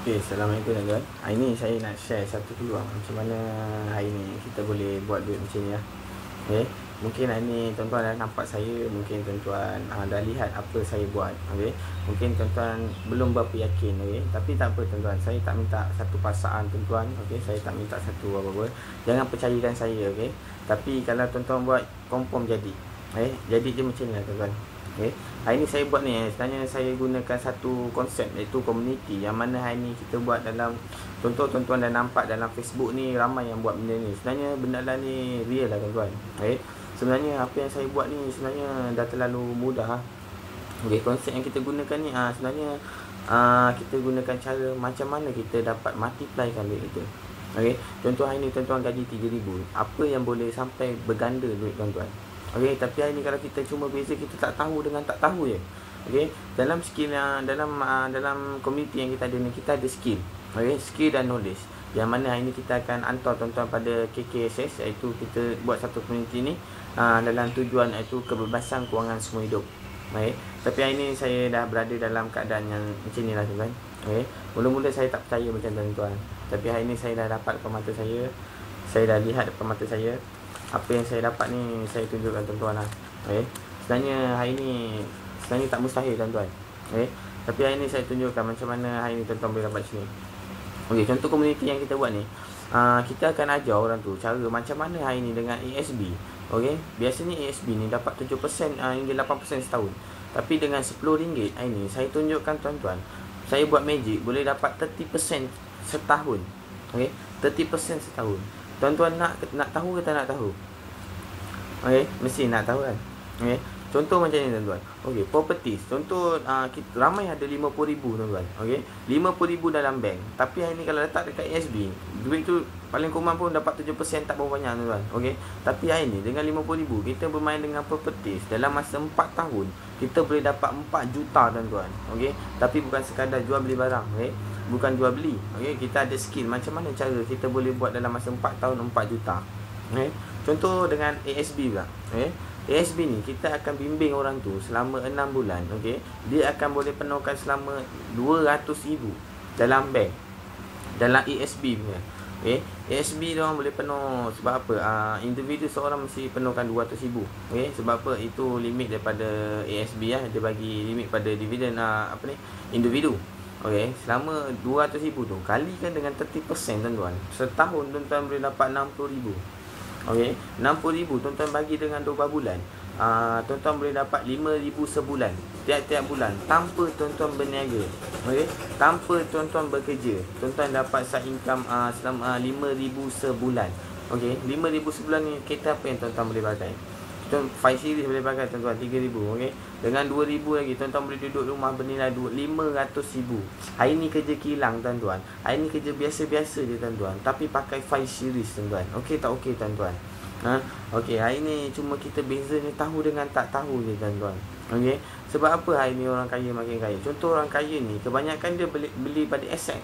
Okay, Assalamualaikum tuan-tuan. Hari ni saya nak share satu peluang macam mana hari ni kita boleh buat duit macam ni lah. Okay, mungkin hari ni tuan-tuan dah nampak saya, mungkin tuan-tuan dah lihat apa saya buat. Okay, mungkin tuan-tuan belum berapa yakin. Okay, tapi tak apa tuan-tuan, saya tak minta satu pasangan tuan-tuan. Okay, saya tak minta satu apa-apa. Jangan percayakan saya. Okay, tapi kalau tuan-tuan buat, confirm jadi. Okay, jadi je macam ni lah tuan-tuan. Okay. Hari ni saya buat ni sebenarnya saya gunakan satu konsep, iaitu community, yang mana hari ni kita buat dalam, contoh tuan-tuan dah nampak dalam Facebook ni ramai yang buat benda ni. Sebenarnya benda lah ni real lah tuan-tuan. Okay. Sebenarnya apa yang saya buat ni sebenarnya dah terlalu mudah. Okay, konsep yang kita gunakan ni sebenarnya kita gunakan cara macam mana kita dapat multiplykan duit itu. Okay. Contoh hari ni tuan-tuan gaji 3,000, apa yang boleh sampai berganda duit tuan-tuan. Okey, tapi hari ni kalau kita cuma beza kita tak tahu dengan tak tahu je. Okey, dalam skill yang dalam community yang kita ada ni, kita ada skill. Okey, skill dan knowledge. Yang mana hari ni kita akan hantar tuan-tuan pada KKSS, iaitu kita buat satu community ni dalam tujuan iaitu kebebasan kewangan semua hidup. Okey, tapi hari ni saya dah berada dalam keadaan yang macam ni lah tuan-tuan. Okey, mula-mula saya tak percaya macam tuan-tuan. Tapi hari ni saya dah dapat depan mata saya. Saya dah lihat depan mata saya. Apa yang saya dapat ni saya tunjukkan tuan-tuan lah. Okay. Sebenarnya hari ni tak mustahil tuan-tuan. Okay. Tapi hari ni saya tunjukkan macam mana hari ni tuan-tuan boleh dapat sini. Okay, contoh komuniti yang kita buat ni, kita akan ajar orang tu cara macam mana hari ni dengan ASB. Okay. Biasanya ASB ni dapat 7% hingga 8% setahun. Tapi dengan RM10 hari ni saya tunjukkan tuan-tuan, saya buat magic boleh dapat 30% setahun. Okay. 30% setahun. Tuan-tuan nak tahu ke tak nak tahu? Okey, mesti nak tahu kan? Okey. Contoh macam ni tuan-tuan. Okey, properties. Contoh ramai ada 50,000 tuan-tuan. Okey. 50,000 dalam bank. Tapi hari ni kalau letak dekat ASB, duit tu paling kurang pun dapat 7%, tak berapa banyak tuan-tuan. Okey. Tapi hari ni dengan 50,000 kita bermain dengan properties dalam masa 4 tahun, kita boleh dapat 4 juta tuan-tuan. Okey. Tapi bukan sekadar jual beli barang, okey. Bukan jual beli. Okey, kita ada skill macam mana cara kita boleh buat dalam masa 4 tahun 4 juta. Okey. Contoh dengan ASB pula. Okey. ASB ni kita akan bimbing orang tu selama 6 bulan. Okey. Dia akan boleh penuhkan selama 200,000 dalam bank. Dalam ASB punya. Okey. ASB dia orang boleh penuh sebab apa? Individu seorang mesti penuhkan 200,000. Okey. Sebab apa? Itu limit daripada ASB lah. Dia bagi limit pada dividen individu. Okey, selama 200,000 tu kalikan dengan 30% tuan-tuan. Setahun tuan-tuan boleh dapat 60,000. Okey, 60,000 tuan-tuan bagi dengan 12 bulan. Tuan-tuan boleh dapat 5,000 sebulan. Tiap-tiap bulan tanpa tuan-tuan berniaga. Okey, tanpa tuan-tuan bekerja. Tuan-tuan dapat side income selama 5,000 sebulan. Okey, 5,000 sebulan ni kereta apa yang tuan-tuan boleh pakai? 5 series boleh pakai tuan-tuan, 3,000. Okey. Dengan 2,000 lagi tuan-tuan boleh duduk rumah bernilai 500,000. Hari ni kerja kilang tuan-tuan. Hari ni kerja biasa-biasa je tuan-tuan, tapi pakai 5 series tuan-tuan. Okey tak okey tuan-tuan? Okey, hari ni cuma kita beza ni tahu dengan tak tahu je tuan-tuan. Okey. Sebab apa hari ni orang kaya makin kaya? Contoh orang kaya ni kebanyakan dia beli pada aset.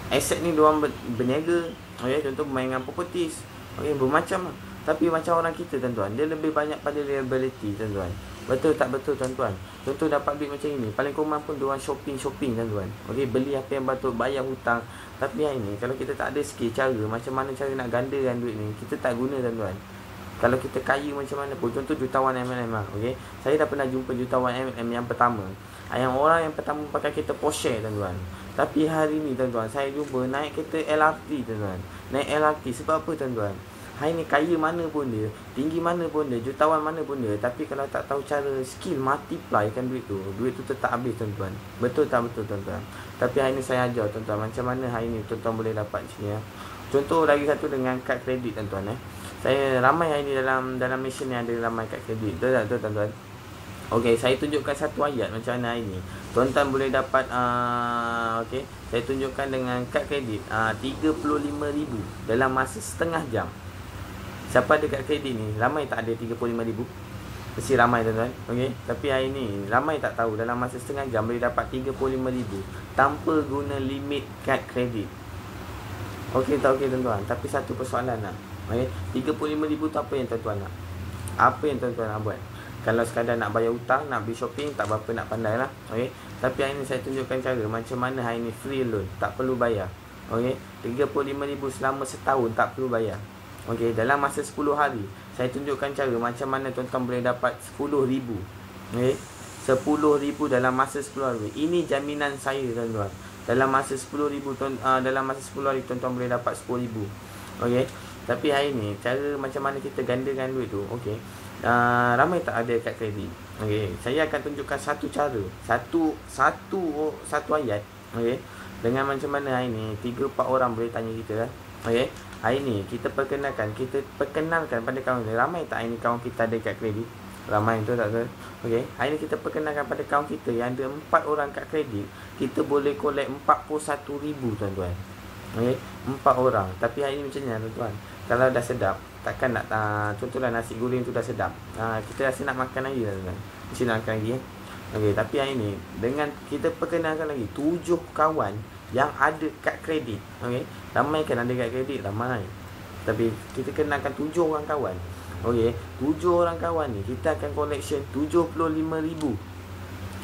Aset ni diorang berniaga. Okey, contoh bermain dengan properties. Okey, bermacam lah. Tapi macam orang kita tuan-tuan, dia lebih banyak pada liability tuan-tuan. Betul tak betul tuan-tuan? Contoh dapat duit macam ini, paling kurang pun diorang shopping tuan-tuan. Okey, beli apa yang patut, bayar hutang. Tapi hari ni kalau kita tak ada skill cara macam mana cara nak gandakan duit ni, kita tak guna tuan-tuan. Kalau kita kaya macam mana pun, contoh jutawan MLM lah. Okey, saya dah pernah jumpa jutawan MLM yang pertama. Yang orang yang pertama pakai kereta Porsche tuan-tuan. Tapi hari ni tuan-tuan, saya jumpa naik kereta LRT tuan-tuan. Naik LRT sebab apa tuan-tuan? Hari ni kaya mana pun dia, tinggi mana pun dia, jutawan mana pun dia, tapi kalau tak tahu cara skill multiplykan duit tu tetap habis tuan-tuan. Betul tak betul tuan-tuan? Tapi hari ni saya ajar tuan-tuan macam mana hari ni tuan-tuan boleh dapat sini ya. Contoh lagi satu dengan kad kredit tuan-tuan. Saya ramai hari ni dalam mission ni ada ramai kad kredit. Betul tak tuan-tuan? Okey, saya tunjukkan satu ayat macam mana hari ni tuan-tuan boleh dapat okey, saya tunjukkan dengan kad kredit 35,000 dalam masa setengah jam. Siapa ada kad kredit ni? Ramai tak ada 35,000? Mesti ramai tuan-tuan. Okey. Tapi hari ni ramai tak tahu dalam masa setengah jam boleh dapat 35,000 tanpa guna limit kad kredit. Okey tak okey tuan-tuan? Tapi satu persoalan lah. Okey. 35,000 tu apa yang tuan-tuan nak? Apa yang tuan-tuan nak buat? Kalau sekadar nak bayar hutang, nak beli shopping, tak berapa nak pandai lah. Okey. Tapi hari ni saya tunjukkan cara macam mana hari ni free loan, tak perlu bayar. Okey, 35,000 selama setahun tak perlu bayar. Okey, dalam masa 10 hari saya tunjukkan cara macam mana tuan-tuan boleh dapat 10,000. Okey, 10,000 dalam masa 10 hari. Ini jaminan saya tuan-tuan. Dalam masa 10,000 dalam masa 10 hari tuan-tuan boleh dapat 10,000. Okey. Tapi hari ni cara macam mana kita gandakan duit tu, okey. Ramai tak ada kad kredit. Okey, saya akan tunjukkan satu cara. Satu ayat. Okey. Dengan macam mana hari ni 3-4 orang boleh tanya kita lah. Okey. Hari ni kita perkenalkan pada kawan kita. Ramai tak hari ni kawan kita ada kad kredit? Ramai tu tak tu. Okey, hari ni kita perkenalkan pada kawan kita yang ada 4 orang kad kredit, kita boleh collect 41,000 tuan-tuan. Okey, 4 orang. Tapi hari ni macam mana tuan-tuan? Kalau dah sedap, takkan nak contohlah nasi goreng tu dah sedap. Kita rasa nak makan lagi tuan-tuan. Mesti nak makan lagi Okey, tapi hari ni dengan kita perkenalkan lagi 7 kawan yang ada kad kredit. Okey, ramai kan ada kad kredit, ramai. Tapi kita kenalkan 7 orang kawan. Okey, 7 orang kawan ni kita akan collection 75,000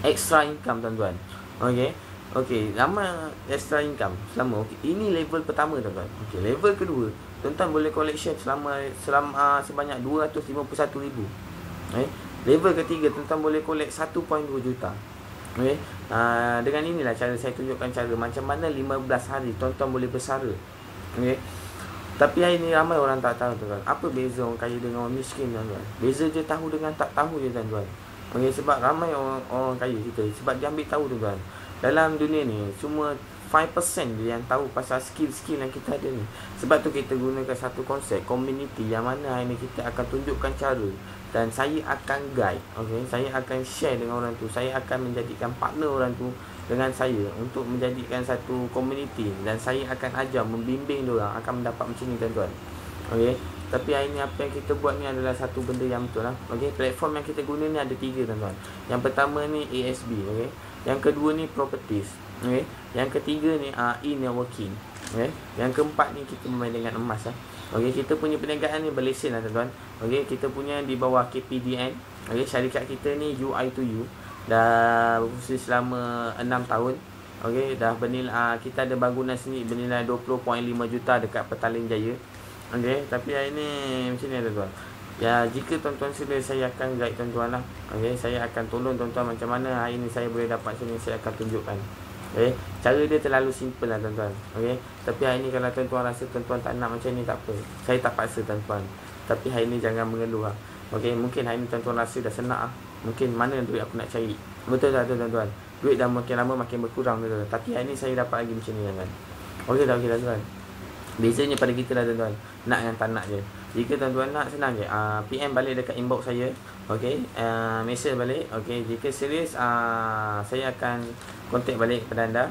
extra income tuan-tuan. Okey, nama extra income selama ini level pertama tuan-tuan. Okey, level kedua tuan-tuan boleh collection selama sebanyak 251,000. Level ketiga tuan-tuan boleh collect 1.2 juta. Okey. Dengan inilah cara saya tunjukkan cara macam mana 15 hari tuan-tuan boleh bersara. Okey. Tapi hari ni ramai orang tak tahu tuan-tuan. Apa beza orang kaya dengan orang miskin tuan-tuan? Beza je tahu dengan tak tahu je tuan-tuan. Okey, sebab ramai orang kaya kita sebab dia ambil tahu tuan-tuan. Dalam dunia ni cuma 5% dia yang tahu pasal skill-skill yang kita ada ni. Sebab tu kita gunakan satu konsep community yang mana hari ni kita akan tunjukkan cara dan saya akan guide. Okey, saya akan share dengan orang tu. Saya akan menjadikan partner orang tu dengan saya untuk menjadikan satu community dan saya akan ajar membimbing dia orang akan mendapat macam ni tuan-tuan. Okey, tapi hari ni apa yang kita buat ni adalah satu benda yang betul lah. Okey, platform yang kita guna ni ada 3 tuan-tuan. Yang pertama ni ASB, okey. Yang kedua ni properties, okey. Yang ketiga ni e-networking, okey. Yang keempat ni kita bermain dengan emas lah. Okey, kita punya perniagaan ni berlesen lah tuan-tuan. Okey, kita punya di bawah KPDN. Okey, syarikat kita ni UI2U. Dah berusia selama 6 tahun. Okey, dah bernilai kita ada bangunan sendiri bernilai 20.5 juta dekat Petaling Jaya. Okey, tapi hari ni macam ni tuan-tuan. Ya, jika tuan-tuan sila saya akan guide tuan-tuan lah. Okey, saya akan tolong tuan-tuan macam mana hari ni saya boleh dapat macam ni, saya akan tunjukkan. Okey, cara dia terlalu simple lah tuan-tuan. Okey, tapi hari ni kalau tuan-tuan rasa tuan-tuan tak nak macam ni tak apa. Saya tak paksa tuan-tuan. Tapi hari ni jangan mengeluh lah. Okey, mungkin hari ni tuan-tuan rasa dah senang lah. Mungkin mana duit aku nak cari. Betul tak tuan-tuan? Duit dah makin lama makin berkurang tuan-tuan. Tapi hari ni saya dapat lagi macam ni tuan-tuan. Okey dah tuan-tuan. Bezanya pada kita lah tuan-tuan. Nak dengan tak nak je. Jika tuan-tuan nak, senang je. PM balik dekat inbox saya. Okey, message balik. Okey, jika serius saya akan kontak balik kepada anda.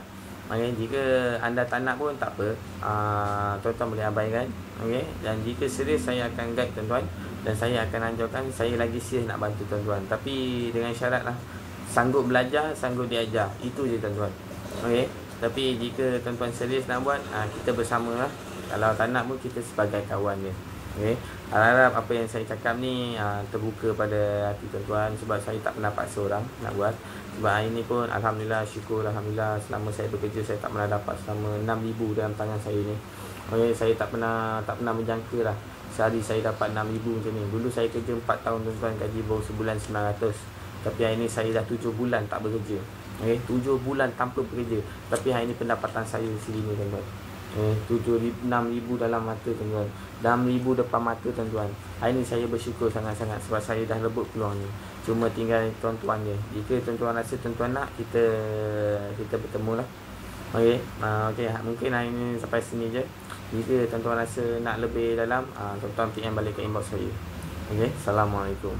Okey, jika anda tak nak pun tak apa. Tuan-tuan boleh abaikan. Okey, dan jika serius saya akan guide tuan-tuan dan saya akan anjurkan saya lagi serius nak bantu tuan-tuan. Tapi dengan syarat lah, sanggup belajar, sanggup diajar. Itu je tuan-tuan. Okey, tapi jika tuan-tuan serius nak buat, kita bersama lah. Kalau tak nak pun kita sebagai kawan je. Okey, harap apa yang saya cakap ni terbuka pada hati tuan-tuan. Sebab saya tak pernah paksa orang nak buat. Sebab hari ni pun alhamdulillah, syukur alhamdulillah, selama saya bekerja saya tak pernah dapat selama 6,000 dalam tangan saya ni. Okey, saya tak pernah menjangka lah sehari saya dapat 6,000 macam ni. Dulu saya kerja 4 tahun tuan-tuan, gaji baru sebulan 900. Tapi hari ni saya dah 7 bulan tak bekerja. Okey, 7 bulan tanpa bekerja. Tapi hari ni pendapatan saya segini tuan-tuan. 6,000 dalam mata tuan-tuan, 6,000 depan mata tuan-tuan. Hari ni saya bersyukur sangat-sangat sebab saya dah rebut peluang ni. Cuma tinggal tuan-tuan je. Jika tuan-tuan rasa tuan-tuan nak, kita bertemu lah. Okey, mungkin hari ni sampai sini je. Jika tuan-tuan rasa nak lebih dalam, tuan-tuan PM balik ke inbox saya. Okey, Assalamualaikum.